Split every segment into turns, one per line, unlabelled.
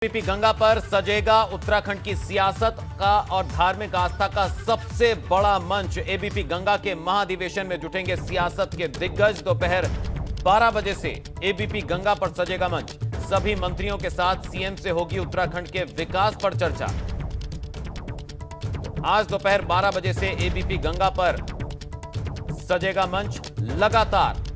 ABP Ganga पर सजेगा उत्तराखंड की सियासत का और धार्मिक आस्था का सबसे बड़ा मंच। एबीपी गंगा के महाधिवेशन में जुटेंगे सियासत के दिग्गज। दोपहर 12 बजे से एबीपी गंगा पर सजेगा मंच। सभी मंत्रियों के साथ सीएम से होगी उत्तराखंड के विकास पर चर्चा। आज दोपहर 12 बजे से एबीपी गंगा पर सजेगा मंच। लगातार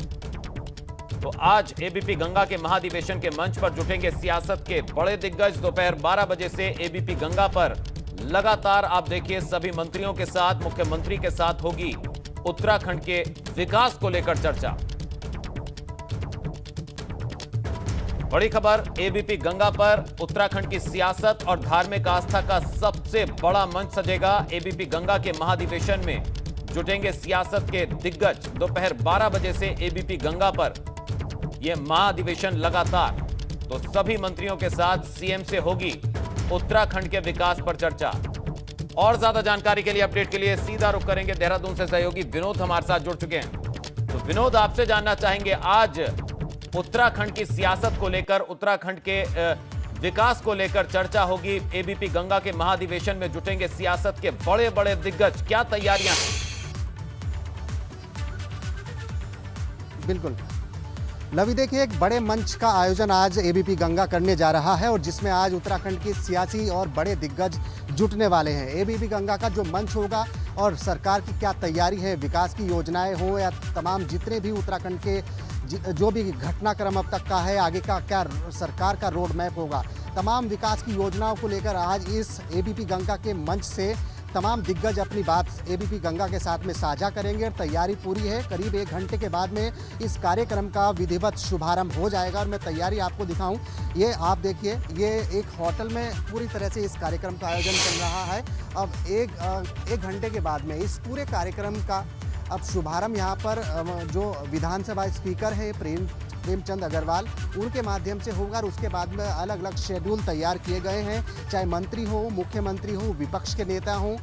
तो आज एबीपी गंगा के महाधिवेशन के मंच पर जुटेंगे सियासत के बड़े दिग्गज। दोपहर 12 बजे से एबीपी गंगा पर लगातार आप देखिए सभी मंत्रियों के साथ, मुख्यमंत्री के साथ होगी उत्तराखंड के विकास को लेकर चर्चा। बड़ी खबर, एबीपी गंगा पर उत्तराखंड की सियासत और धार्मिक आस्था का सबसे बड़ा मंच सजेगा। एबीपी गंगा के महाधिवेशन में जुटेंगे सियासत के दिग्गज। दोपहर 12 बजे से एबीपी गंगा पर यह महाधिवेशन लगातार तो सभी मंत्रियों के साथ सीएम से होगी उत्तराखंड के विकास पर चर्चा। और ज्यादा जानकारी के लिए, अपडेट के लिए सीधा रुख करेंगे देहरादून से सहयोगी विनोद हमारे साथ जुड़ चुके हैं। तो विनोद, आपसे जानना चाहेंगे आज उत्तराखंड की सियासत को लेकर, उत्तराखंड के विकास को लेकर चर्चा होगी। एबीपी गंगा के महाधिवेशन में जुटेंगे सियासत के बड़े बड़े दिग्गज, क्या तैयारियां हैं?
बिल्कुल लवी, देखिए एक बड़े मंच का आयोजन आज एबीपी गंगा करने जा रहा है और जिसमें आज उत्तराखंड की सियासी और बड़े दिग्गज जुटने वाले हैं। एबीपी गंगा का जो मंच होगा और सरकार की क्या तैयारी है, विकास की योजनाएं हों या तमाम जितने भी उत्तराखंड के जो भी घटनाक्रम अब तक का है, आगे का क्या सरकार का रोड मैप होगा, तमाम विकास की योजनाओं को लेकर आज इस एबीपी गंगा के मंच से तमाम दिग्गज अपनी बात एबीपी गंगा के साथ में साझा करेंगे और तैयारी पूरी है। करीब 1 घंटे के बाद में इस कार्यक्रम का विधिवत शुभारंभ हो जाएगा और मैं तैयारी आपको दिखाऊं। ये आप देखिए, ये एक होटल में पूरी तरह से इस कार्यक्रम का आयोजन चल रहा है। अब एक घंटे के बाद में इस पूरे कार्यक्रम का अब शुभारंभ यहाँ पर जो विधानसभा स्पीकर है प्रेमचंद अग्रवाल, उनके माध्यम से होगा और उसके बाद में अलग अलग शेड्यूल तैयार किए गए हैं। चाहे मंत्री हो, मुख्यमंत्री हो, विपक्ष के नेता हो,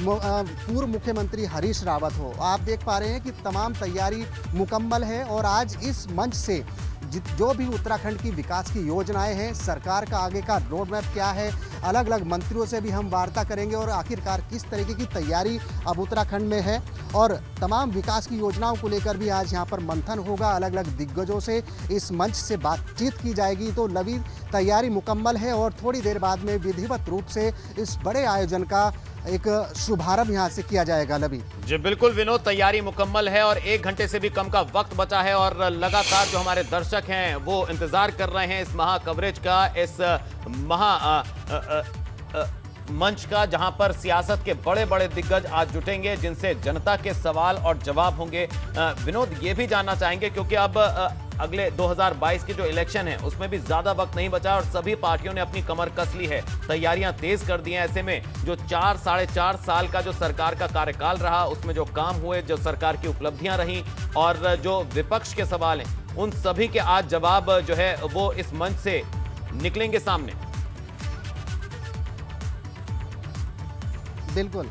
पूर्व मुख्यमंत्री हरीश रावत हो, आप देख पा रहे हैं कि तमाम तैयारी मुकम्मल है। और आज इस मंच से जो भी उत्तराखंड की विकास की योजनाएं हैं, सरकार का आगे का रोड मैप क्या है, अलग अलग मंत्रियों से भी हम वार्ता करेंगे और आखिरकार किस तरीके की तैयारी अब उत्तराखंड में है और तमाम विकास की योजनाओं को लेकर भी आज यहाँ पर मंथन होगा। अलग अलग दिग्गजों से इस मंच से बातचीत की जाएगी। तो लवी, तैयारी मुकम्मल है और थोड़ी देर बाद में विधिवत रूप से इस बड़े आयोजन का एक शुभारंभ यहाँ से किया जाएगा। लवी
जी बिल्कुल विनोद, तैयारी मुकम्मल है और 1 घंटे से भी कम का वक्त बचा है और लगातार जो हमारे दर्शक हैं वो इंतजार कर रहे हैं इस महा कवरेज का, इस महा मंच का, जहां पर सियासत के बड़े बड़े दिग्गज आज जुटेंगे जिनसे जनता के सवाल और जवाब होंगे। विनोद, ये भी जानना चाहेंगे क्योंकि अब अगले 2022 की जो इलेक्शन है उसमें भी ज्यादा वक्त नहीं बचा और सभी पार्टियों ने अपनी कमर कस ली है, तैयारियां तेज कर दी हैं। ऐसे में जो 4-4.5 साल का जो सरकार का कार्यकाल रहा, उसमें जो काम हुए, जो सरकार की उपलब्धियां रही और जो विपक्ष के सवाल हैं, उन सभी के आज जवाब जो है वो इस मंच से निकलेंगे सामने।
बिल्कुल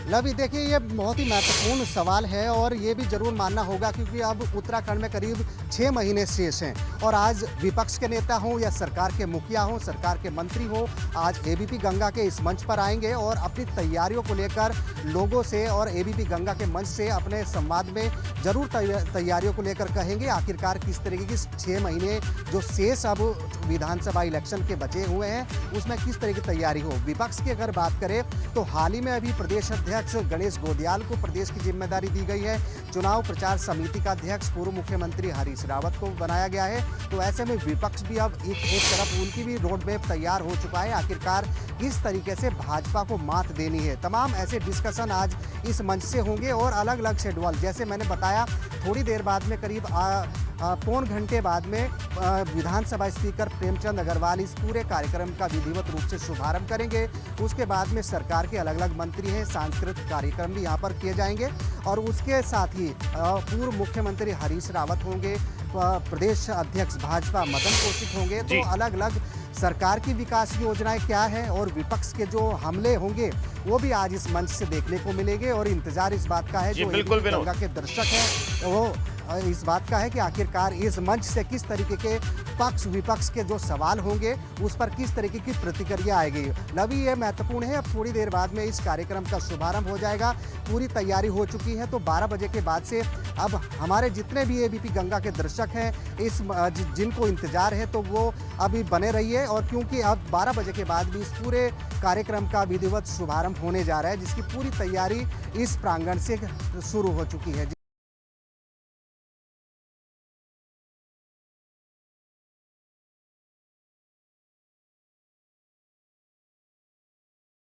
लवी, देखिए ये बहुत ही महत्वपूर्ण सवाल है और ये भी जरूर मानना होगा क्योंकि अब उत्तराखंड में करीब 6 महीने शेष हैं और आज विपक्ष के नेता हों या सरकार के मुखिया हों, सरकार के मंत्री हों, आज एबीपी गंगा के इस मंच पर आएंगे और अपनी तैयारियों को लेकर लोगों से और एबीपी गंगा के मंच से अपने संवाद में जरूर तैयारियों को लेकर कहेंगे। आखिरकार किस तरीके की 6 महीने जो शेष अब विधानसभा इलेक्शन के बचे हुए हैं उसमें किस तरह की तैयारी हो। विपक्ष की अगर बात करें तो हाल ही में अभी प्रदेश अध्यक्ष गणेश गोदियाल को प्रदेश की जिम्मेदारी दी गई है। चुनाव प्रचार समिति का अध्यक्ष पूर्व मुख्यमंत्री हरीश रावत को बनाया गया है। तो ऐसे में विपक्ष भी अब एक तरफ उनकी भी रोड मैप तैयार हो चुका है, आखिरकार किस तरीके से भाजपा को मात देनी है। तमाम ऐसे डिस्कशन आज इस मंच से होंगे और अलग अलग शेड्यूल, जैसे मैंने बताया, थोड़ी देर बाद में करीब पौन घंटे बाद में विधानसभा स्पीकर प्रेमचंद अग्रवाल इस पूरे कार्यक्रम का विधिवत रूप से शुभारंभ करेंगे। उसके बाद में सरकार के अलग अलग मंत्री हैं, सांस्कृतिक कार्यक्रम भी यहाँ पर किए जाएंगे और उसके साथ ही पूर्व मुख्यमंत्री हरीश रावत होंगे, प्रदेश अध्यक्ष भाजपा मदन कौशिक होंगे। तो अलग अलग सरकार की विकास योजनाएं क्या है और विपक्ष के जो हमले होंगे वो भी आज इस मंच से देखने को मिलेंगे और इंतजार इस बात का है जो एबीपी गंगा के दर्शक हैं वो इस बात का है कि आखिरकार इस मंच से किस तरीके के पक्ष विपक्ष के जो सवाल होंगे उस पर किस तरीके की प्रतिक्रिया आएगी। लवी, ये महत्वपूर्ण है। अब थोड़ी देर बाद में इस कार्यक्रम का शुभारंभ हो जाएगा। पूरी तैयारी हो चुकी है, तो 12 बजे के बाद से अब हमारे जितने भी एबीपी गंगा के दर्शक हैं, इस जिनको इंतजार है, तो वो अभी बने रहिए। और क्योंकि अब 12 बजे के बाद भी इस पूरे कार्यक्रम का विधिवत शुभारंभ होने जा रहा है, जिसकी पूरी तैयारी इस प्रांगण से शुरू हो चुकी है।